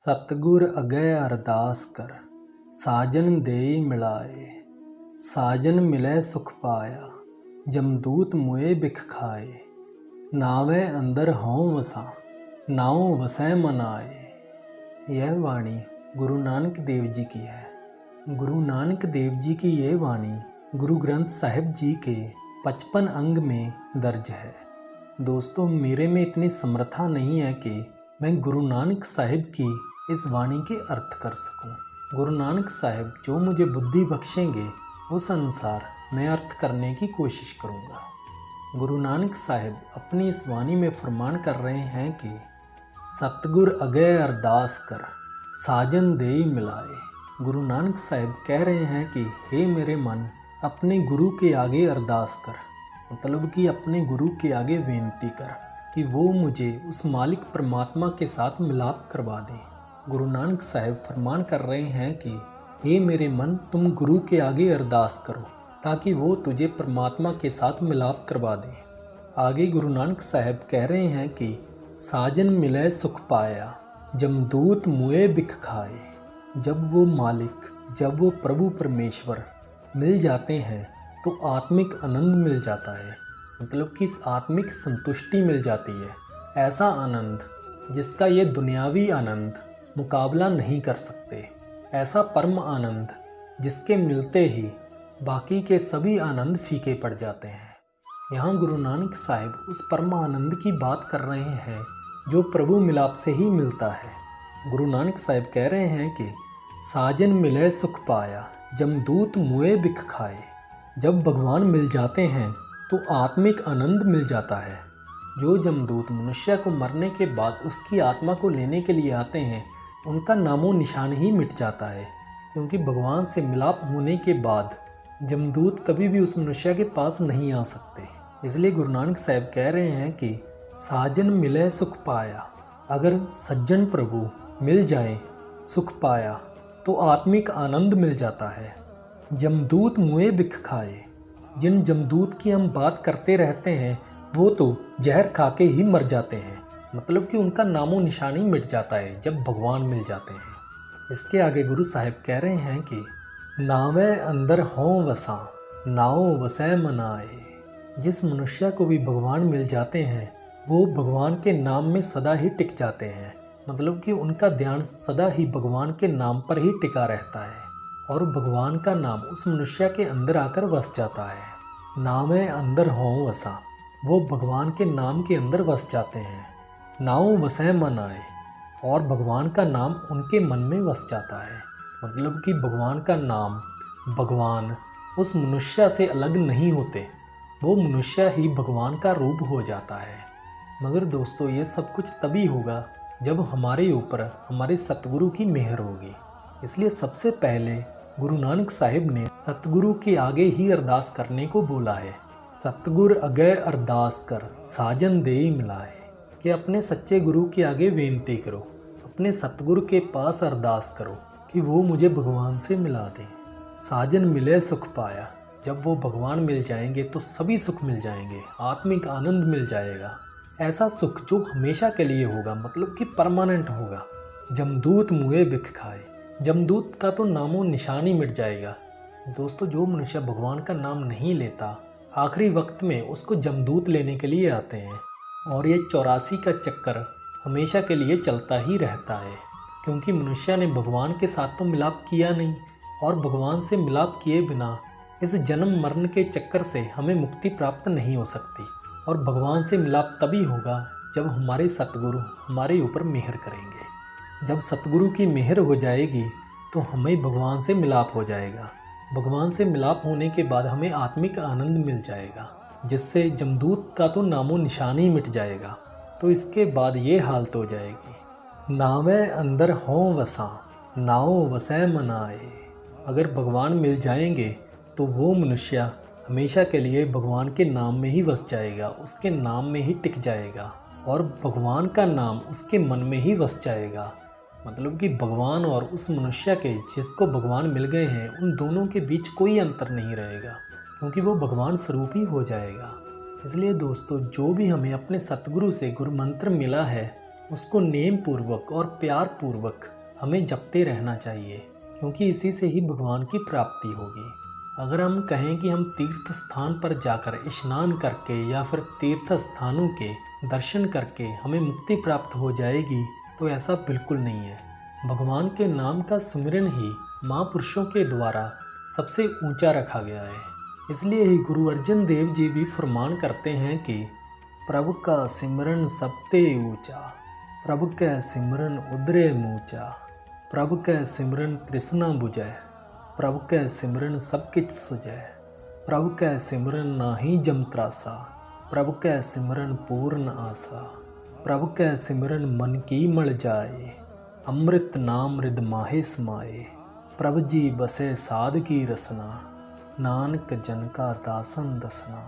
सतगुर अगै अरदास कर, साजन देई मिलाए। साजन मिलै सुख पाया, जमदूत मुए बिख खाए। नावे अंदर हों वसा, नाओ वसै मन आए। यह वाणी गुरु नानक देव जी की है। गुरु नानक देव जी की ये वाणी गुरु ग्रंथ साहिब जी के 55 अंग में दर्ज है। दोस्तों, मेरे में इतनी समर्था नहीं है कि मैं गुरु नानक साहिब की इस वाणी के अर्थ कर सकूं। गुरु नानक साहिब जो मुझे बुद्धि बख्शेंगे उस अनुसार मैं अर्थ करने की कोशिश करूंगा। गुरु नानक साहिब अपनी इस वाणी में फरमान कर रहे हैं कि सतगुर अगै अरदास कर, साजन देई मिलाए। गुरु नानक साहिब कह रहे हैं कि हे मेरे मन, अपने गुरु के आगे अरदास कर, मतलब कि अपने गुरु के आगे बेनती कर कि वो मुझे उस मालिक परमात्मा के साथ मिलाप करवा दें। गुरु नानक साहिब फरमान कर रहे हैं कि हे मेरे मन, तुम गुरु के आगे अरदास करो ताकि वो तुझे परमात्मा के साथ मिलाप करवा दे। आगे गुरु नानक साहिब कह रहे हैं कि साजन मिले सुख पाया, जमदूत मुए बिख खाए। जब वो मालिक, जब वो प्रभु परमेश्वर मिल जाते हैं तो आत्मिक आनंद मिल जाता है, मतलब कि आत्मिक संतुष्टि मिल जाती है। ऐसा आनंद जिसका ये दुनियावी आनंद मुकाबला नहीं कर सकते। ऐसा परम आनंद जिसके मिलते ही बाकी के सभी आनंद फीके पड़ जाते हैं। यहाँ गुरु नानक साहिब उस परम आनंद की बात कर रहे हैं जो प्रभु मिलाप से ही मिलता है। गुरु नानक साहिब कह रहे हैं कि साजन मिले सुख पाया, जमदूत मुए बिख खाए। जब भगवान मिल जाते हैं तो आत्मिक आनंद मिल जाता है। जो जमदूत मनुष्य को मरने के बाद उसकी आत्मा को लेने के लिए आते हैं उनका नामो निशान ही मिट जाता है, क्योंकि भगवान से मिलाप होने के बाद जमदूत कभी भी उस मनुष्य के पास नहीं आ सकते। इसलिए गुरु नानक साहिब कह रहे हैं कि साजन मिले सुख पाया। अगर सज्जन प्रभु मिल जाए, सुख पाया, तो आत्मिक आनंद मिल जाता है। जमदूत मुए बिख खाए। जिन जमदूत की हम बात करते रहते हैं वो तो जहर खा के ही मर जाते हैं, मतलब कि उनका नामो निशान ही मिट जाता है जब भगवान मिल जाते हैं। इसके आगे गुरु साहिब कह रहे हैं कि नावे अंदर हों वसा, नाओ वसै मन आए। जिस मनुष्य को भी भगवान मिल जाते हैं वो भगवान के नाम में सदा ही टिक जाते हैं, मतलब कि उनका ध्यान सदा ही भगवान के नाम पर ही टिका रहता है और भगवान का नाम उस मनुष्य के अंदर आकर वस जाता है। नामे अंदर हों वसा, वो भगवान के नाम के अंदर वस जाते हैं। नाओ वसै मन आए, और भगवान का नाम उनके मन में वस जाता है, मतलब कि भगवान का नाम, भगवान उस मनुष्य से अलग नहीं होते, वो मनुष्य ही भगवान का रूप हो जाता है। मगर दोस्तों, ये सब कुछ तभी होगा जब हमारे ऊपर हमारे सतगुरु की मेहर होगी। इसलिए सबसे पहले गुरु नानक साहिब ने सतगुरु के आगे ही अरदास करने को बोला है। सतगुर अगै अरदास कर, साजन देई मिलाए, कि अपने सच्चे गुरु के आगे बेनती करो, अपने सतगुरु के पास अरदास करो कि वो मुझे भगवान से मिला दें। साजन मिले सुख पाया। जब वो भगवान मिल जाएंगे तो सभी सुख मिल जाएंगे, आत्मिक आनंद मिल जाएगा। ऐसा सुख जो हमेशा के लिए होगा, मतलब कि परमानेंट होगा। जमदूत मुए बिख खाए। जमदूत का तो नामो निशान ही मिट जाएगा। दोस्तों, जो मनुष्य भगवान का नाम नहीं लेता, आखिरी वक्त में उसको जमदूत लेने के लिए आते हैं और ये 84 का चक्कर हमेशा के लिए चलता ही रहता है, क्योंकि मनुष्य ने भगवान के साथ तो मिलाप किया नहीं और भगवान से मिलाप किए बिना इस जन्म मरण के चक्कर से हमें मुक्ति प्राप्त नहीं हो सकती। और भगवान से मिलाप तभी होगा जब हमारे सतगुरु हमारे ऊपर मेहर करेंगे। जब सतगुरु की मेहर हो जाएगी तो हमें भगवान से मिलाप हो जाएगा। भगवान से मिलाप होने के बाद हमें आत्मिक आनंद मिल जाएगा, जिससे जमदूत का तो नामो निशान ही मिट जाएगा। तो इसके बाद ये हालत हो जाएगी, नावे अंदर हों वसा, नाओ वसै मन आए। अगर भगवान मिल जाएंगे तो वो मनुष्य हमेशा के लिए भगवान के नाम में ही वस जाएगा, उसके नाम में ही टिक जाएगा और भगवान का नाम उसके मन में ही वस जाएगा। मतलब कि भगवान और उस मनुष्य के जिसको भगवान मिल गए हैं उन दोनों के बीच कोई अंतर नहीं रहेगा, क्योंकि वो भगवान स्वरूप ही हो जाएगा। इसलिए दोस्तों, जो भी हमें अपने सतगुरु से गुरु मंत्र मिला है उसको नेम पूर्वक और प्यार पूर्वक हमें जपते रहना चाहिए, क्योंकि इसी से ही भगवान की प्राप्ति होगी। अगर हम कहें कि हम तीर्थ स्थान पर जाकर स्नान करके या फिर तीर्थ स्थानों के दर्शन करके हमें मुक्ति प्राप्त हो जाएगी, तो ऐसा बिल्कुल नहीं है। भगवान के नाम का सुमिरन ही महापुरुषों के द्वारा सबसे ऊंचा रखा गया है। इसलिए ही गुरु अर्जन देव जी भी फरमान करते हैं कि प्रभु का सिमरन सबते ऊंचा, प्रभु कै सिमरन उदरे मूचा, प्रभु कै सिमरन तृष्णा बुझै, प्रभु कै सिमरन सब किछ सुझै, प्रभु कै सिमरन नाही जम त्रासा, प्रभु कै सिमरन पूर्ण आशा, प्रभु कै सिमरन मन की मल जाए, अमृत नाम रिद माहे समाए, प्रभु जी बसे साध की रसना, नानक जन का दासन दसना।